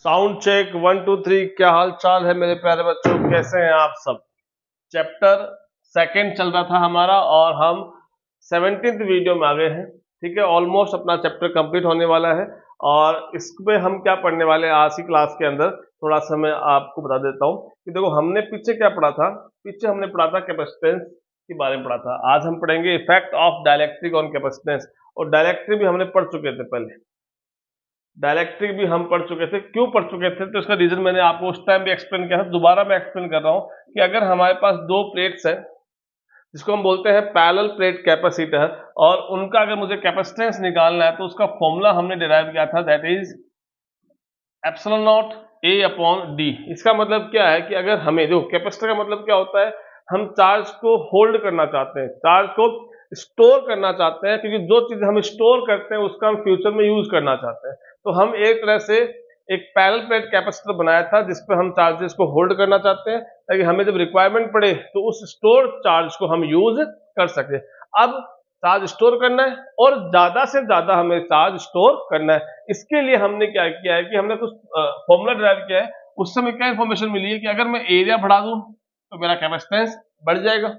Sound check 1 2 3। क्या हाल चाल है मेरे प्यारे बच्चों, कैसे हैं आप सब। चैप्टर सेकंड चल रहा था हमारा और हम 17th वीडियो में आ गए हैं। ठीक है, ऑलमोस्ट अपना चैप्टर कंप्लीट होने वाला है और इस पे हम क्या पढ़ने वाले हैं आज की क्लास के अंदर, थोड़ा सा मैं आपको बता देता हूँ कि देखो हमने पीछे क्या पढ़ा था। पीछे हमने पढ़ा था कैपेसिटेंस के बारे में पढ़ा था। आज हम पढ़ेंगे effect of dielectric on capacitance, और डाइलेक्ट्रिक भी हमने पढ़ चुके थे पहले। डाइलेक्ट्रिक भी हम पढ़ चुके थे। क्यों पढ़ चुके थे तो इसका रीजन मैंने आपको उस टाइम भी एक्सप्लेन किया था, दोबारा मैं एक्सप्लेन कर रहा हूँ कि अगर हमारे पास दो प्लेट्स है जिसको हम बोलते हैं पैरेलल प्लेट कैपेसिटर, और उनका अगर मुझे कैपेसिटेंस निकालना है तो उसका फॉर्मूला हमने डिराइव किया था, that is epsilon naught A upon D. इसका मतलब क्या है कि अगर हमें जो कैपेसिटर का मतलब क्या होता है, हम चार्ज को होल्ड करना चाहते हैं, चार्ज को स्टोर करना चाहते हैं, क्योंकि जो चीज हम स्टोर करते हैं उसका हम फ्यूचर में यूज करना चाहते हैं। तो हम एक तरह से एक पैरेलल प्लेट कैपेसिटर बनाया था जिसपे हम चार्जेस को होल्ड करना चाहते हैं, ताकि हमें जब रिक्वायरमेंट पड़े तो उस स्टोर चार्ज को हम यूज कर सके। अब चार्ज स्टोर करना है और ज्यादा से ज्यादा हमें चार्ज स्टोर करना है। इसके लिए हमने क्या किया है कि हमने कुछ फॉर्मूला डिराइव किया है। उस समय क्या इंफॉर्मेशन मिली है कि अगर मैं एरिया बढ़ा दूं तो मेरा कैपेसिटेंस बढ़ जाएगा,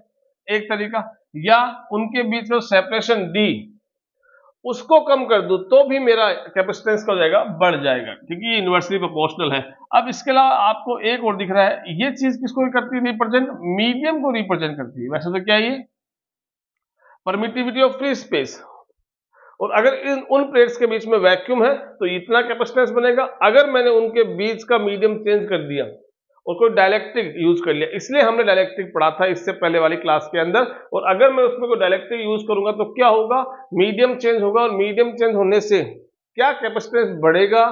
एक तरीका, या उनके बीच में सेपरेशन डी उसको कम कर दूं तो भी मेरा कैपेसिटेंस का हो जाएगा, बढ़ जाएगा, क्योंकि ये इन्वर्सली प्रोपोर्शनल है। अब इसके अलावा आपको एक और दिख रहा है, ये चीज किसको करती है रिप्रेजेंट, मीडियम को रिप्रेजेंट करती है। वैसे तो क्या है ये परमिटिविटी ऑफ फ्री स्पेस, और अगर उन प्लेट्स के बीच में वैक्यूम है तो इतना कैपेसिटेंस बनेगा। अगर मैंने उनके बीच का मीडियम चेंज कर दिया और कोई डाइलेक्ट्रिक यूज कर लिया, इसलिए हमने डाइलेक्ट्रिक पढ़ा था इससे पहले वाली क्लास के अंदर, और अगर मैं उसमें कोई डाइलेक्ट्रिक यूज करूंगा तो क्या होगा, मीडियम चेंज होगा, और मीडियम चेंज होने से क्या कैपेसिटेंस बढ़ेगा,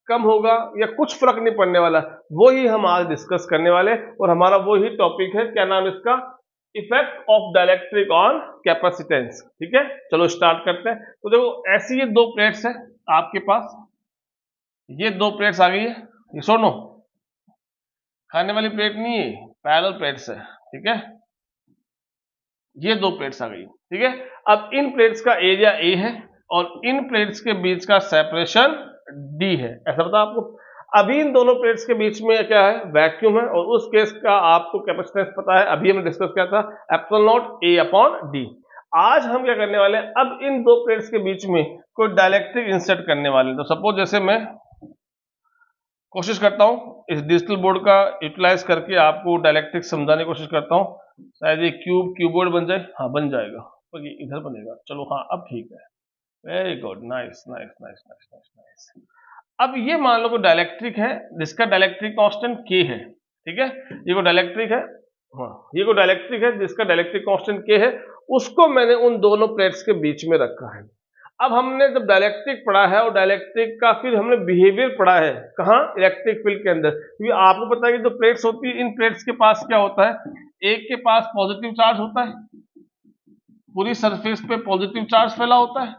कम होगा, या कुछ फर्क नहीं पड़ने वाला। वो ही हम आज डिस्कस करने वाले, और हमारा वो ही टॉपिक है, क्या नाम इसका, effect of dielectric on capacitance. ठीक है, चलो स्टार्ट करते हैं। तो देखो ऐसी ये दो प्लेट्स है आपके पास, ये दो प्लेट्स आ गई है, ये सुनो खाने वाली प्लेट नहीं है, पैरेलल प्लेट्स है। ठीक है, ये दो प्लेट्स आ गई। ठीक है, अब इन प्लेट्स का एरिया ए है और इन प्लेट्स के बीच का सेपरेशन डी है, ऐसा बता आपको। अभी इन दोनों प्लेट्स के बीच में क्या है, वैक्यूम है, और उस केस का आपको कैपेसिटेंस पता है, अभी हमने डिस्कस किया था, एप्सिलॉन नॉट ए अपॉन डी। आज हम क्या करने वाले हैं, अब इन दो प्लेट्स के बीच में कोई डाइलेक्ट्रिक इंसर्ट करने वाले हैं। तो सपोज जैसे मैं कोशिश करता हूं इस डिजिटल बोर्ड का यूटिलाइज करके आपको डाइलेक्ट्रिक समझाने की कोशिश करता हूं, शायद ये क्यूबोर्ड बन जाए। हाँ बन जाएगा, तो ये इधर बनेगा। चलो हाँ अब ठीक है, very good, nice nice nice nice nice nice. अब ये मान लो कोई डाइलेक्ट्रिक है जिसका डाइलेक्ट्रिक कांस्टेंट के है। ठीक है, ये कोई डाइलेक्ट्रिक है, हाँ ये कोई डाइलेक्ट्रिक है जिसका डाइलेक्ट्रिक कांस्टेंट के है, उसको मैंने उन दोनों प्लेट्स के बीच में रखा है। अब हमने जब डाइलेक्ट्रिक पढ़ा है और डाइलेक्ट्रिक का फिर हमने बिहेवियर पढ़ा है, कहाँ, इलेक्ट्रिक फील्ड के अंदर, क्योंकि आपको पता है कि जो प्लेट्स होती है, इन प्लेट्स के पास क्या होता है, एक के पास पॉजिटिव चार्ज होता है, पूरी सरफेस पे पॉजिटिव चार्ज फैला होता है,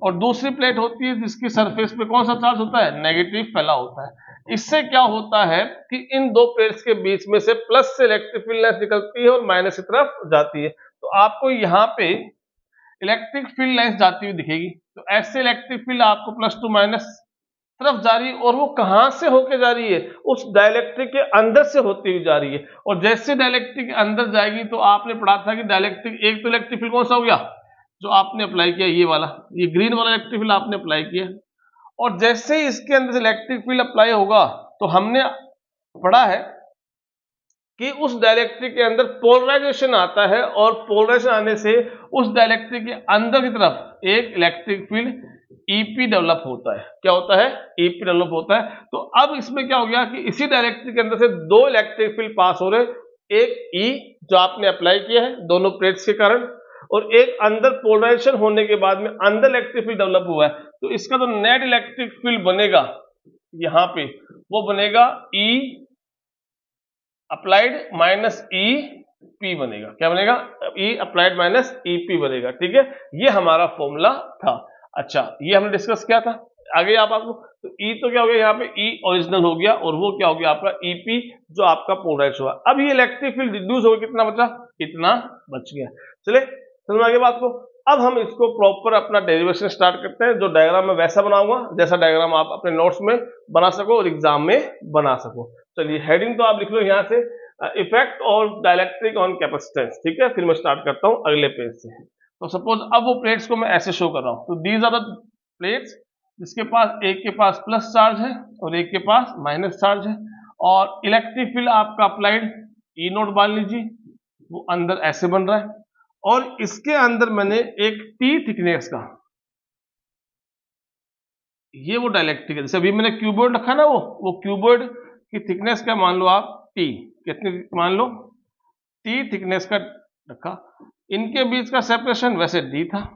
और दूसरी प्लेट होती है जिसकी सरफेस पे कौन सा चार्ज होता है, नेगेटिव फैला होता है। इससे क्या होता है कि इन दो प्लेट्स के बीच में से प्लस से इलेक्ट्रिक फील्ड लाइंस निकलती है और माइनस की तरफ जाती है। तो आपको यहाँ पे इलेक्ट्रिक फील्ड लाइंस जाती हुई दिखेगी, तो ऐसे इलेक्ट्रिक फील्ड आपको प्लस टू माइनस तरफ जा रही है, और वो कहां से होके जा रही है, उस डाइलेक्ट्रिक के अंदर से होती हुई जा रही है। और जैसे डाइलेक्ट्रिक के अंदर जाएगी तो आपने पढ़ा था कि डाइलेक्ट्रिक, एक तो इलेक्ट्रिक फील्ड कौन सा हो गया जो आपने अप्लाई किया, ये वाला, ये ग्रीन वाला इलेक्ट्रिक फील्ड आपने अप्लाई किया, और जैसे ही इसके अंदर से इलेक्ट्रिक फील्ड अप्लाई होगा तो हमने पढ़ा है कि उस डाइलेक्ट्रिक के अंदर पोलराइजेशन आता है, और पोलराइजेशन आने से उस डाइलेक्ट्रिक के अंदर की तरफ एक इलेक्ट्रिक फील्ड ईपी डेवलप होता है। क्या होता है, ईपी डेवलप होता है। तो अब इसमें क्या हो गया कि इसी डाइलेक्ट्रिक के अंदर से दो इलेक्ट्रिक फील्ड पास हो रहे, एक ई जो आपने अप्लाई किया है दोनों प्लेट्स के कारण, और एक अंदर पोलराइजेशन होने के बाद में अंदर इलेक्ट्रिक फील्ड डेवलप हुआ है। तो इसका जो नेट इलेक्ट्रिक फील्ड बनेगा यहाँ पे, वो बनेगा ई अप्लाइड माइनस ई पी बनेगा। क्या बनेगा, ई अप्लाइड माइनस ई पी बनेगा। ठीक है, ये हमारा फॉर्मूला था। अच्छा, ये हमने डिस्कस किया था। आगे आप आपको तो ई तो क्या हो गया, यहाँ पे ई ओरिजिनल हो गया, और वो क्या हो गया आपका ई पी जो आपका पोलराइज हुआ। अब ये इलेक्ट्रिक फील्ड रिड्यूस हो गया, कितना बचा, इतना बच गया। चले समझ आगे बात को। अब हम इसको प्रॉपर अपना डेरिवेशन स्टार्ट करते हैं। जो डायग्राम मैं वैसा बनाऊंगा जैसा डायग्राम आप अपने नोट्स में बना सको और एग्जाम में बना सको। चलिए हेडिंग तो आप लिख लो यहाँ से, effect of dielectric on capacitance, ठीक है। फिर मैं स्टार्ट करता हूँ अगले पेज से। तो सपोज अब वो प्लेट्स को मैं ऐसे शो कर रहा हूँ, तो दीज आर द प्लेट्स जिसके पास एक के पास प्लस चार्ज है और एक के पास माइनस चार्ज है, और इलेक्ट्रिक फील्ड आपका अप्लाइड ई नोट मान लीजिए, वो अंदर ऐसे बन रहा है, और इसके अंदर मैंने एक टी थिकनेस का, ये वो डाइलेक्ट्रिक है। जैसे अभी मैंने क्यूबॉइड रखा ना, वो क्यूबॉइड की थिकनेस क्या मान लो आप, टी, कितनी मान लो, टी थिकनेस का रखा। इनके बीच का सेपरेशन वैसे डी था,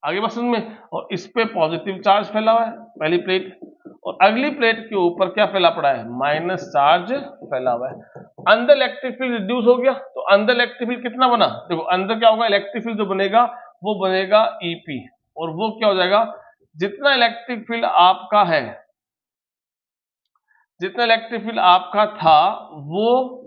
आगे बस में, और इस पे पॉजिटिव चार्ज फैला हुआ है पहली प्लेट, और अगली प्लेट के ऊपर क्या फैला पड़ा है, माइनस चार्ज फैला हुआ है। अंदर इलेक्ट्रिक फील्ड रिड्यूस हो गया, तो अंदर इलेक्ट्रिक फील्ड कितना बना, देखो अंदर क्या होगा, इलेक्ट्रिक फील्ड जो बनेगा वो बनेगा ईपी, और वो क्या हो जाएगा, जितना इलेक्ट्रिक फील्ड आपका है, जितना इलेक्ट्रिक फील्ड आपका था, वो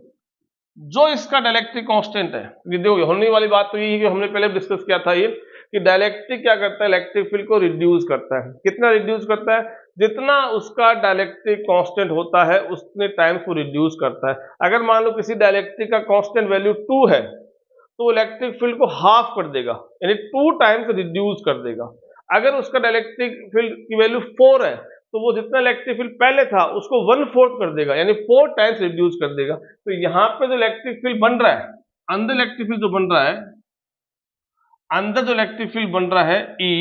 जो इसका डाइलेक्ट्रिक कांस्टेंट है, ये देखो होने वाली बात तो ये है कि हमने पहले डिस्कस किया था ये, कि डाइलेक्ट्रिक क्या करता है, इलेक्ट्रिक फील्ड को रिड्यूस करता है। कितना रिड्यूस करता है, जितना उसका डाइलेक्ट्रिक कांस्टेंट होता है उतने टाइम्स वो रिड्यूस करता है। अगर मान लो किसी डाइलेक्ट्रिक का कांस्टेंट वैल्यू 2 है, तो इलेक्ट्रिक फील्ड को हाफ कर देगा, यानी 2 टाइम्स रिड्यूस कर देगा। अगर उसका डाइलेक्ट्रिक फील्ड की वैल्यू 4 है, तो वो जितना इलेक्ट्रिक फील्ड पहले था उसको 1/4 कर देगा, यानी 4 टाइम्स रिड्यूस कर देगा। तो यहाँ पे जो इलेक्ट्रिक फील्ड बन रहा है, अंदर इलेक्ट्रिक फील्ड जो बन रहा है, अंदर जो इलेक्ट्रिक फील्ड बन रहा है ई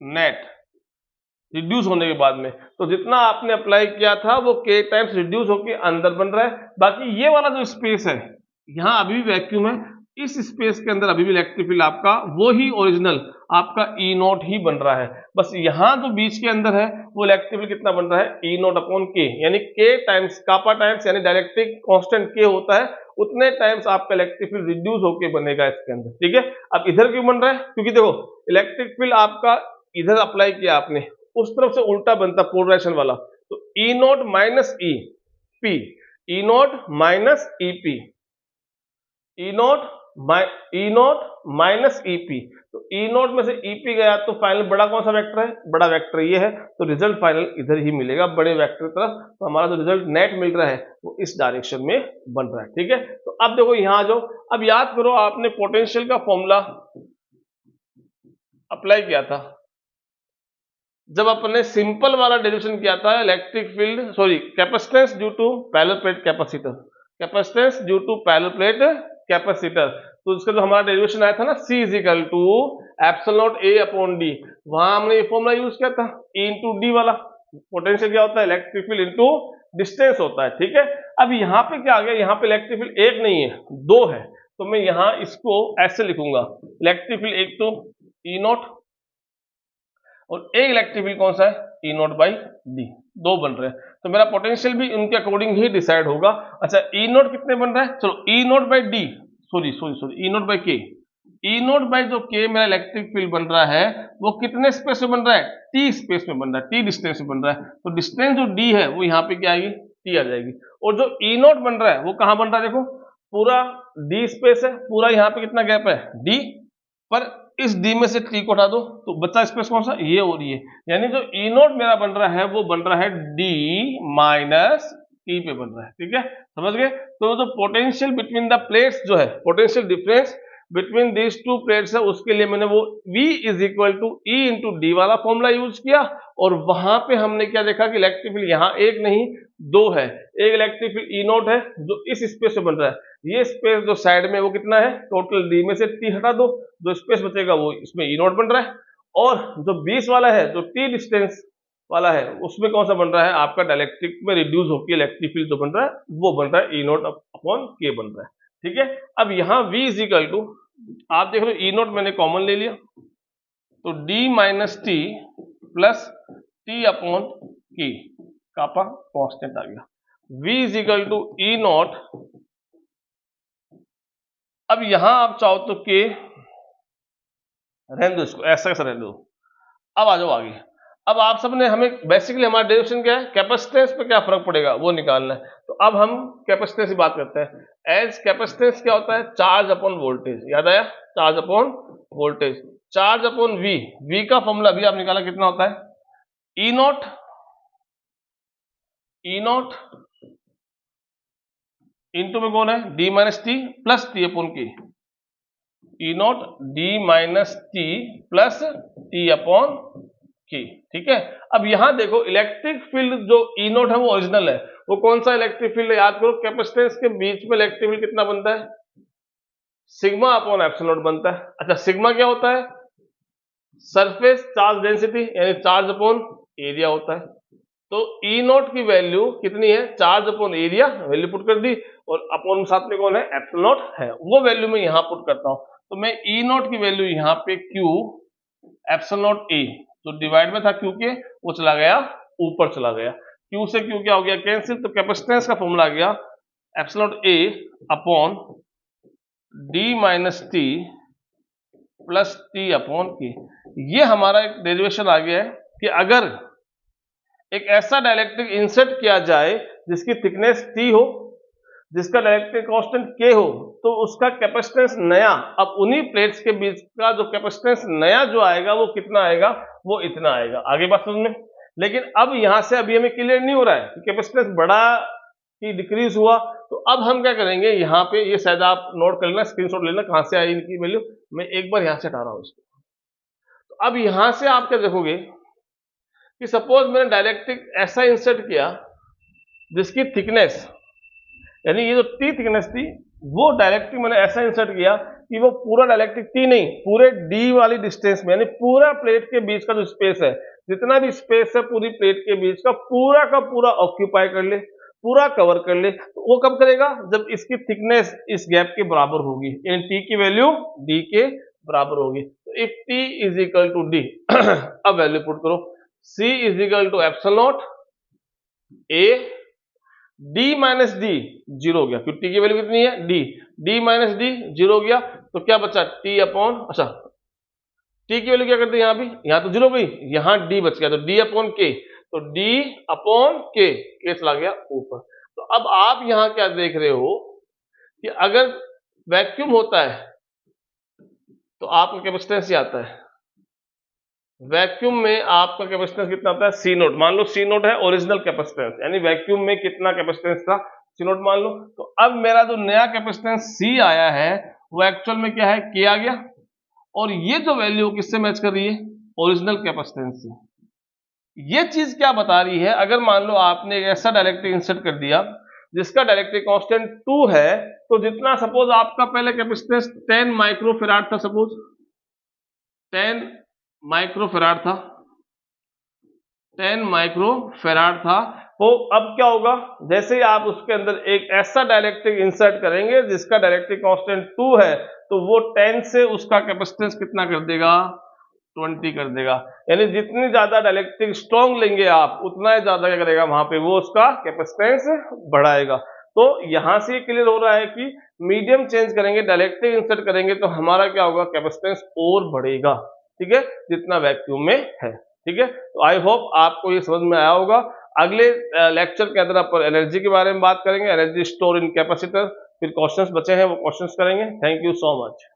नेट, रिड्यूस होने के बाद में, तो जितना आपने अप्लाई किया था वो k टाइम्स रिड्यूस होकर अंदर बन रहा है। बाकी ये वाला जो स्पेस है, यहाँ अभी भी वैक्यूम है, इस स्पेस के अंदर अभी भी इलेक्ट्रिक फील्ड आपका वो ही ओरिजिनल आपका ई नोट ही बन रहा है। बस यहाँ जो बीच के अंदर है वो इलेक्ट्रिक फील्ड कितना बन रहा है, ई नोट अपॉन के, यानी के टाइम्स कापा टाइम्स, यानी डाइलेक्ट्रिक कांस्टेंट के होता है, उतने टाइम्स आपका इलेक्ट्रिक फील्ड रिड्यूस होकर बनेगा इसके अंदर, ठीक है। अब इधर क्यों बन रहा है, क्योंकि देखो इलेक्ट्रिक फील्ड आपका इधर अप्लाई किया आपने, उस तरफ से उल्टा बनता पोलराइजेशन वाला, तो ई नोट माइनस ई पी, ई नोट माइनस ई पी, ई नोट माइनस ईपी, तो ई नोट में से ईपी गया तो फाइनल बड़ा कौन सा वेक्टर है, बड़ा वेक्टर ये है, तो रिजल्ट फाइनल इधर ही मिलेगा बड़े वेक्टर तरफ। तो हमारा जो रिजल्ट नेट मिल रहा है वो इस डायरेक्शन में बन रहा है, ठीक है। तो अब देखो यहाँ जो, अब याद करो आपने पोटेंशियल का फॉर्मूला अप्लाई किया था जब अपने सिंपल वाला डेरिवेशन किया था, electric field sorry capacitance due to parallel plate capacitor, capacitance due to parallel plate capacitor, तो इसका जो हमारा डेरिवेशन आया था ना, C equal to epsilon not A upon d, वहां हमने ये फॉर्मूला यूज किया था E इंटू डी वाला। पोटेंशियल क्या होता है, इलेक्ट्रिक फील्ड इंटू डिस्टेंस होता है, ठीक है। अब यहाँ पे क्या आ गया, यहाँ पे इलेक्ट्रिक फील्ड एक नहीं है, दो है, तो मैं यहाँ इसको ऐसे लिखूंगा, इलेक्ट्रिक फील्ड एक तो E नॉट, और एक इलेक्ट्रिक फील्ड कौन सा है, E नॉट बाई डी, दो बन रहे हैं, तो मेरा पोटेंशियल भी उनके अकॉर्डिंग ही डिसाइड होगा। अच्छा E नॉट कितने बन रहा है, चलो E not by D, sorry E not by के, E नॉट बाई जो के मेरा इलेक्ट्रिक फील्ड बन रहा है वो कितने स्पेस में बन रहा है, T स्पेस में बन रहा है, T डिस्टेंस में बन रहा है, तो डिस्टेंस जो D है वो यहाँ पे क्या आएगी, T आ जाएगी। और जो E नॉट बन रहा है वो कहाँ बन रहा है, देखो पूरा D स्पेस है, पूरा यहाँ पे कितना गैप है D, पर इस D में से T को हटा दो तो बचा स्पेस कौन सा, ये और ये, यानी जो E नॉट मेरा बन रहा है वो बन रहा है D माइनस T पे बन रहा है, ठीक है, समझ गए। तो जो पोटेंशियल बिटवीन द प्लेट्स जो है, potential difference between these two plates है, उसके लिए मैंने वो V is equal to E into d वाला फॉर्मूला यूज किया, और वहां पे हमने क्या देखा कि इलेक्ट्रिक फील्ड यहाँ एक नहीं दो है, एक इलेक्ट्रिक फील्ड E नॉट है जो इस स्पेस में बन रहा है, ये स्पेस जो साइड में वो कितना है, टोटल D में से T हटा दो, जो स्पेस बचेगा वो इसमें E नॉट बन रहा है, और जो 20 वाला है जो T डिस्टेंस वाला है उसमें कौन सा बन रहा है, आपका डाइलेक्ट्रिक में रिड्यूस होकर इलेक्ट्रिक फील्ड जो बन रहा है वो बन रहा है E नॉट अपॉन के बन रहा है, ठीक है। अब यहाँ V इज इक्वल टू, आप देख रहे हो E नॉट मैंने कॉमन ले लिया, तो D minus T plus T upon K kappa constant आ गया, V is equal to E not. अब यहां आप चाहो तो के रहने दो, इसको ऐसा कैसा रहने दो। अब आ जाओ आगे, अब आप सबने हमें बेसिकली हमारा डेरिवेशन क्या है, कैपेसिटेंस पे क्या फर्क पड़ेगा वो निकालना है, तो अब हम कैपेसिटेंस की बात करते हैं। एज कैपेसिटेंस क्या होता है, चार्ज अपॉन वोल्टेज, याद आया, charge upon voltage. Charge upon V, V का फॉर्मूला भी आप निकाला कितना होता है, ई नॉट इंटू में कौन है, D minus T plus T upon के, E naught D minus T plus T upon की। ठीक है, अब यहां देखो इलेक्ट्रिक फील्ड जो ई नॉट है वो ओरिजिनल है, वो कौन सा इलेक्ट्रिक फील्ड है, याद करो कैपेसिटेंस के बीच में इलेक्ट्रिक फील्ड कितना बनता है, सिग्मा अपॉन एप्सिलॉन नॉट बनता है। अच्छा, सिग्मा क्या होता है, सरफेस चार्ज डेंसिटी यानी चार्ज अपॉन एरिया होता है। तो ई नॉट की वैल्यू कितनी है, charge upon area, value put कर दी, और अपॉन साथ में कौन है, एप्सिलॉन नॉट है, वो वैल्यू मैं यहां पुट करता हूं। तो मैं ई नॉट की वैल्यू यहां पे क्यू एप्सिलॉन नॉट ए, तो डिवाइड में था क्यू के, वो चला गया ऊपर चला गया, क्यू से क्यू क्या हो गया, कैंसिल, तो कैपेसिटेंस का फॉर्मूला आ गया एप्सिलॉन नॉट ए upon D minus T plus T upon की। ये हमारा एक डेरिवेशन आ गया है कि अगर एक ऐसा डाइलेक्ट्रिक इंसर्ट किया जाए जिसकी थिकनेस टी हो, जिसका डाइलेक्ट्रिक कांस्टेंट के हो, तो उसका कैपेसिटेंस नया, अब उन्हीं प्लेट्स के बीच का जो कैपेसिटेंस नया जो आएगा वो कितना आएगा, वो इतना आएगा। आगे बात समझ में, लेकिन अब यहां से अभी हमें क्लियर नहीं हो रहा है कि कैपेसिटेंस बढ़ा कि डिक्रीज हुआ। तो अब हम क्या करेंगे, यहाँ पे ये शायद आप नोट कर लेना, स्क्रीनशॉट लेना कहां से आई इनकी वैल्यू, मैं एक बार यहां से हटा रहा हूं इसको। तो अब यहां से आप क्या देखोगे कि सपोज मैंने डाइलेक्ट्रिक ऐसा इंसर्ट किया जिसकी थिकनेस, यानी ये जो टी थिकनेस थी, वो डायरेक्टली मैंने ऐसा इंसर्ट किया कि वो पूरा डायलेक्ट्रिक टी नहीं, पूरे डी वाली डिस्टेंस में, यानी पूरा प्लेट के बीच का जो स्पेस है, जितना भी स्पेस है पूरी प्लेट के बीच का पूरा ऑक्यूपाई कर ले, पूरा कवर कर ले। तो वो कब करेगा, जब इसकी थिकनेस इस गैप के बराबर होगी, यानी टी की वैल्यू डी के बराबर होगी। तो if T is equal to D, अब वैल्यू पुट करो, C is equal to epsilon naught A D minus D, zero हो गया, क्योंकि टी की वैल्यू कितनी है, D, D minus D zero हो गया, तो क्या बचा, टी अपॉन, अच्छा टी की वैल्यू क्या करते हैं, यहां भी, यहां तो जीरो गई, यहां डी बच गया, तो डी अपॉन के, तो डी अपॉन के चला गया ऊपर। तो अब आप यहां क्या देख रहे हो कि अगर वैक्यूम होता है तो आपका कैपेसिटेंस ही आता है, वैक्यूम में आपका कैपेसिटेंस कितना आता है, सी नोट, मान लो सी नोट है ओरिजिनल कैपेसिटेंस, यानी वैक्यूम में कितना कैपेसिटेंस था, सी नोट मान लो। तो अब मेरा जो नया कैपेसिटेंस सी आया है वो एक्चुअल में क्या है, के आ गया, और ये जो वैल्यू किससे मैच कर रही है, ओरिजिनल कैपेसिटेंस से। ये चीज क्या बता रही है, अगर मान लो आपने एक ऐसा डायरेक्ट्रिक इंसर्ट कर दिया जिसका डायरेक्ट्रिक कांस्टेंट 2 है, तो जितना सपोज आपका पहले कैपेसिटेंस 10 माइक्रोफेराड था, सपोज 10 माइक्रोफेराड था, 10 माइक्रोफेराड था, तो अब क्या होगा, जैसे ही आप उसके अंदर एक ऐसा डाइलेक्ट्रिक इंसर्ट करेंगे जिसका डाइलेक्ट्रिक कांस्टेंट 2 है, तो वो 10 से उसका कैपेसिटेंस कितना कर देगा, 20 कर देगा। यानी जितनी ज्यादा डाइलेक्ट्रिक स्ट्रॉन्ग लेंगे आप, उतना ही ज्यादा क्या करेगा, वहां पे वो उसका कैपेसिटेंस बढ़ाएगा। तो यहां से क्लियर हो रहा है कि मीडियम चेंज करेंगे, डाइलेक्ट्रिक इंसर्ट करेंगे, तो हमारा क्या होगा, कैपेसिटेंस और बढ़ेगा, ठीक है, जितना वैक्यूम में है। ठीक है, तो आई होप आपको ये समझ में आया होगा। अगले लेक्चर के अंदर अपन एनर्जी के बारे में बात करेंगे, एनर्जी स्टोर इन कैपेसिटर, फिर क्वेश्चंस बचे हैं वो क्वेश्चंस करेंगे। Thank you so much.